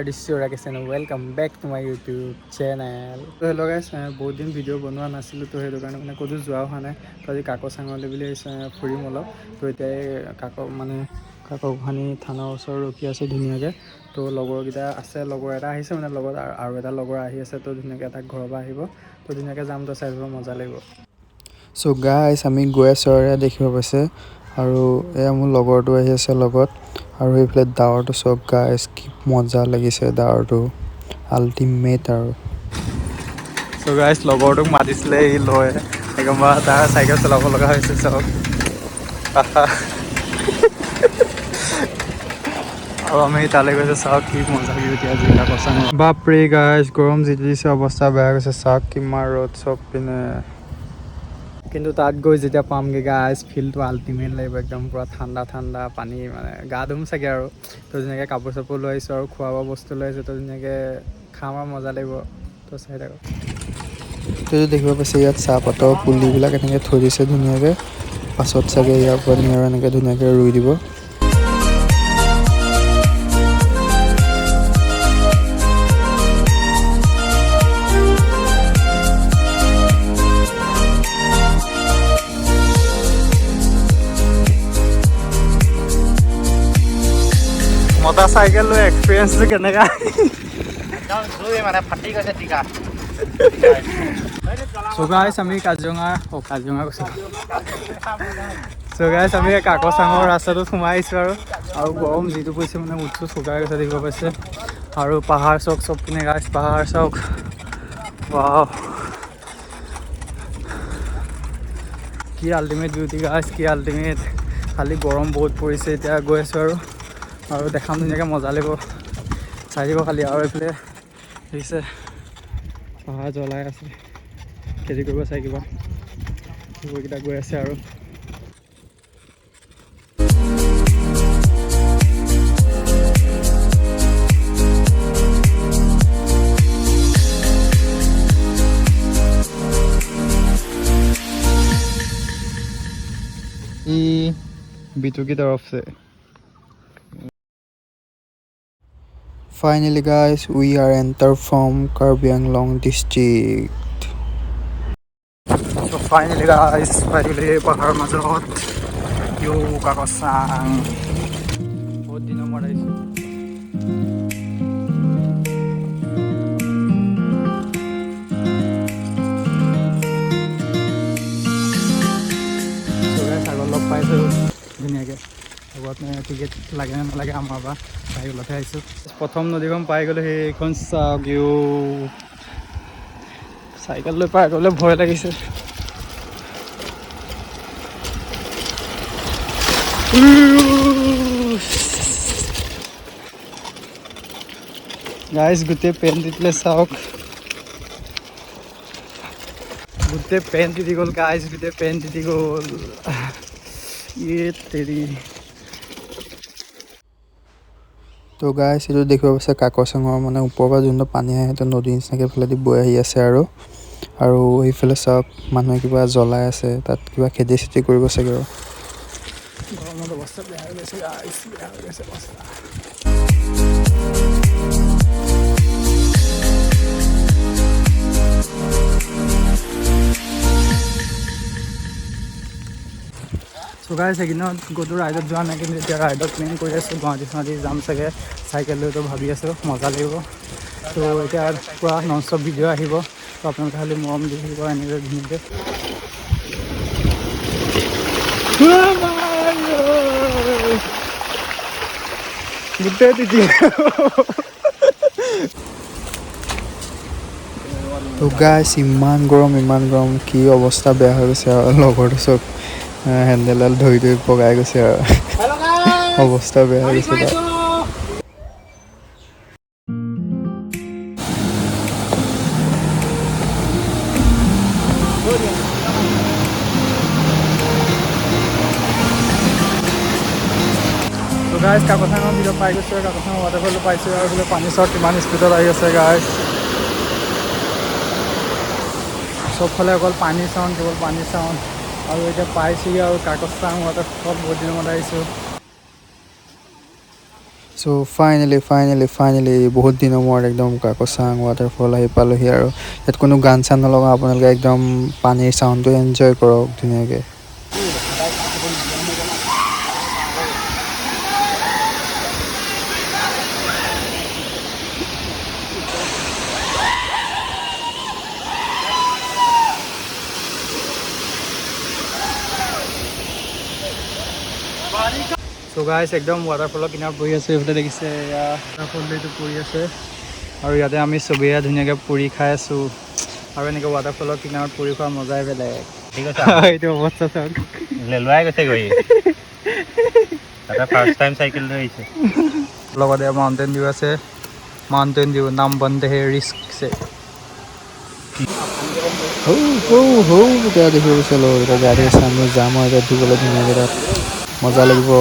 Arisura channel. Welcome back to my YouTube channel. So hello guys, বহুত দিন video' বনোৱা নাছিলোঁ তো সেইটো কাৰণে মানে ক'তো যোৱা হোৱা নাই। তো আজি কাকো চাঙলৈ বুলি ফুৰিম অলপ। তো এতিয়া কাকো ভানি থানাৰ ওচৰত ৰখি আছে ধুনীয়াকৈ। তো লগৰকেইটা আছে, লগৰ এটা আহিছে মানে লগত আৰু এটা লগৰ আহি আছে। তো ধুনীয়াকৈ তাক ঘৰৰ পৰা আহিব। তো ধুনীয়াকৈ যাম, তো চাই যাব মজা লাগিব। চ' গাইছ আমি গৈ আছোঁ আৰু দেখিব পাইছে আৰু এয়া মোৰ লগৰটো আহি আছে লগত। আৰু এইফালে ডাৱৰটো চব গাইছ, কি মজা লাগিছে ডাৱৰটো, আল্টিমেট আৰু। চ' গাইছ লগৰটোক মাতিছিলে ই লয় একদম তাৰ চাইকেল চলাব লগা হৈছে চব। আৰু আমি তালৈ গৈছে চাওক কি মজা এতিয়া জিকা কচা বাপৰে গাইছ, গৰম যিটো দিছে অৱস্থা বেয়া গৈছে। চাওক কিমান ৰ'দ চব পিনে। কিন্তু তাত গৈ যেতিয়া পামগৈ গাইছ, ফিলটো আল্টিমেট লাগিব একদম পূৰা ঠাণ্ডা ঠাণ্ডা পানী, মানে গা ধুম চাগে আৰু। তো ধুনীয়াকৈ কাপোৰ চাপোৰ লৈ আহিছোঁ আৰু খোৱা বোৱা বস্তু লৈ আহিছোঁ। তো ধুনীয়াকৈ খাম আৰু মজা লাগিব। তো চাই থাকক। তো দেখিব পাইছে ইয়াত চাহপাতৰ পুলিবিলাক এনেকৈ থৈ দিছে ধুনীয়াকৈ। পাছত চাগে ইয়াৰ পৰা নি আৰু এনেকৈ ধুনীয়াকৈ ৰুই দিব। মটৰ চাইকেল লৈ এক্সপিৰিয়েঞ্চটো কেনেকা? মানে ফাটি গৈছে টিকা। চ' গাইছ আমি কাজিৰঙা কৈছোঁ। চ' গাইছ আমি কাকো চাঙৰ ৰাস্তাটোত সোমাই আহিছোঁ আৰু গৰম যিটো পৰিছে মানে উঠছো শুকাই গৈছে দেখিব পাইছে। আৰু পাহাৰ চওক চব পিনে গাইছ, পাহাৰ চওক। ৱাও, কি আল্টিমেট বিউটি গাইছ, কি আল্টিমেট। খালি গৰম বহুত পৰিছে। এতিয়া গৈ আছোঁ আৰু দেখাম ধুনীয়াকৈ মজা লাগিব, চাই দিব খালি। আৰু এইফালে দেখিছে পাহাৰ জ্বলাই আছে, খেতি কৰিব চাই কিবা কুকুৰকেইটা গৈ আছে আৰু। बीटू की तरफ से finally guys we are enter from Karbi Anglong district. So finally guys, pahar mazot yo Kaku Sang bahut dino mur aisu. So guys agor log paisu ধুনীয়াকৈ। লগত টিকেট লাগে নে নালাগে আমাৰ পৰা চাইকেলতহে আহিছোঁ। প্ৰথম নদীখন পাই গ'লোঁ, সেইখন চাওক। চাইকেল লৈ পাই গ'লে ভয় লাগিছে। গাইজ গোটেই পেণ্ট তিতিলে চাওক, গোটেই পেণ্ট তিতি গ'ল গাইজ, গোটেই পেণ্ট তিতি গ'ল। তেৰি। তো গাইছ এইটো দেখিব পাইছে কাকো চাঙৰ মানে ওপৰৰ পৰা যোনটো পানী আহে সেইটো নদীৰ নিচিনাকৈ এইফালেদি বৈ আহি আছে আৰু সেইফালে চাওক মানুহে কিবা জ্বলাই আছে, তাত কিবা খেতি চেতি কৰিব চাগে আৰু। গৰমত অৱস্থা বেয়া হৈ গৈছে গাইছ, বেয়া হৈ গৈছে অৱস্থা। চ' গাইছ সেইদিনত ক'তো ৰাইডত যোৱা নাই, কিন্তু এতিয়া ৰাইডত প্লেন কৰি আছোঁ। গুৱাহাটী যাম চাগে চাইকেল লৈতো ভাবি আছোঁ, মজা লাগিব। তো এতিয়া পূৰা নন ষ্টপ ভিডিঅ' আহিব। তো আপোনালোকে খালি মৰম দি থাকিব এনেকৈ ধুনীয়াকৈ। গোটেই তিতি। তো গাইছ ইমান গৰম কি অৱস্থা বেয়া হৈ গৈছে আৰু লগৰটো চব হেণ্ডেলডাল ধৰি পগাই গৈছে আৰু অৱস্থা বেয়া হৈ গৈছে তাৰ। তো গাইছ কাকো চাঙৰ ভিতৰত পাই গৈছোঁ, কাকো চাঙৰ ৱাটাৰফলটো পাইছোঁ আৰু বোলে পানী চাওক কিমান স্পীডত আহি আছে গাইছ। চবফালে অকল পানী চাউণ্ড, কেৱল পানী চাউণ্ড। আৰু এতিয়া পাইছোঁগৈ আৰু কাকো চাং ৱাটাৰফল, বহুত দিনৰ মূৰত আহিছোঁ। চ' ফাইনেলি বহুত দিনৰ মূৰত একদম কাকচাং ৱাটাৰফল আহি পালোহি আৰু ইয়াত কোনো গান চান নলগাওঁ আপোনালোকে একদম পানীৰ চাউণ্ডটো এনজয় কৰক ধুনীয়াকৈ চ' গাইছ একদম ৱাটাৰফলৰ কিনাৰত পৰি আছে এইফালে দেখিছে এয়া ৱাটাৰফলটো এইটো পৰি আছে আৰু ইয়াতে আমি চবেই ধুনীয়াকৈ পুৰি খাই আছোঁ আৰু এনেকৈ ৱাটাৰফলৰ কিনাৰত পুৰি খোৱাৰ মজাই বেলেগ এইটো অৱস্থা চাওক লেলুৱাই গৈছে গৈ তাতে ফাৰ্ষ্ট টাইম চাইকেল লৈ আহিছে লগতে মাউণ্টেইন ডিউ আছে মাউণ্টেইন ডিউ নাম বন্ধ হে ৰিস্ক সে এতিয়া দেখিব বিচাৰিলোঁ এতিয়া গাড়ী আছে আমি যাম আৰু এতিয়া ধুবলৈ ধুনীয়াকৈ তাত মজা লাগিব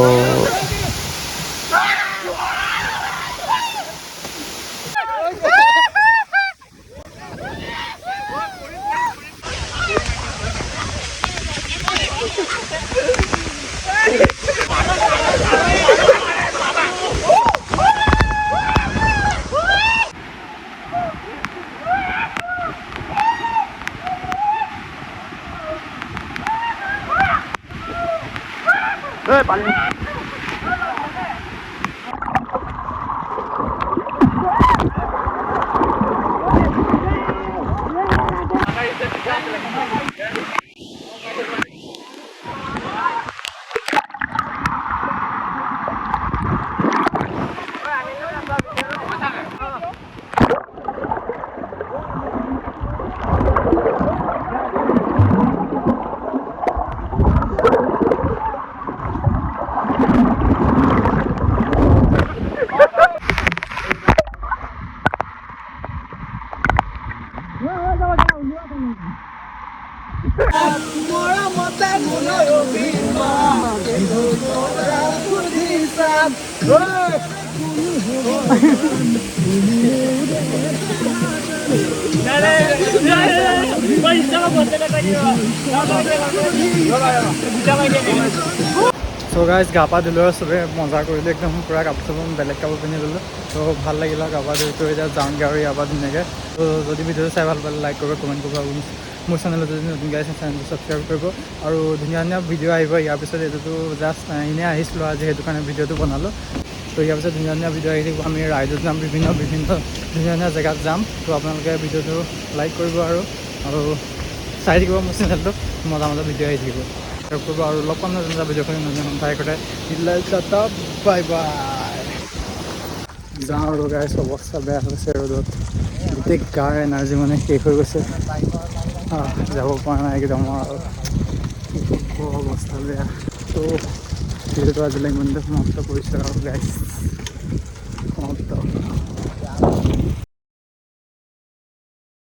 চ' গাইজ গা পা ধুলোঁ চবে মজা কৰিলোঁ একদম পূৰা কাপোৰ চাপোৰ বেলেগ কাপোৰ পিন্ধি ল'লোঁ ত' ভাল লাগিলে গা পা ধুই এতিয়া যাওঁগৈ আৰু ইয়াৰ পৰা ধুনীয়াকৈ ত' যদি ভিডিঅ'টো চাই ভাল পালে লাইক কৰিব কমেণ্ট কৰিব আৰু মোৰ চেনেলত যদি নতুনকৈ আছে চেনেলটো ছাবস্ক্ৰাইব কৰিব আৰু ধুনীয়া ধুনীয়া ভিডিঅ' আহিব ইয়াৰ পিছত এইটোতো জাষ্ট এনেই আহিছিলোঁ আজি সেইটো কাৰণে ভিডিঅ'টো বনালোঁ ত' ইয়াৰ পিছত ধুনীয়া ধুনীয়া ভিডিঅ' আহি থাকিব আমি ৰাইডত যাম বিভিন্ন ধুনীয়া ধুনীয়া জেগাত যাম ত' আপোনালোকে ভিডিঅ'টো লাইক কৰিব আৰু চাই থাকিব মোৰ চেনেলটো মজা মজা ভিডিঅ' আহি থাকিব কৰিব আৰু লগ পাম নতুন এটা ভিডিঅ'খিনি নতুন ঠাইকতে বাই বাই যাওঁ আৰু গাইছ অৱস্থা বেয়া হৈছে ৰ'দত গোটেই গাৰ এনাৰ্জি মানে শেষ হৈ গৈছে যাব পৰা নাই একদম আৰু অৱস্থা বেয়া ত' ভিডিঅ'টো আজিলৈ ইমানতে সমাপ্ত কৰিছোঁ আৰু গাইছ সমাপ্ত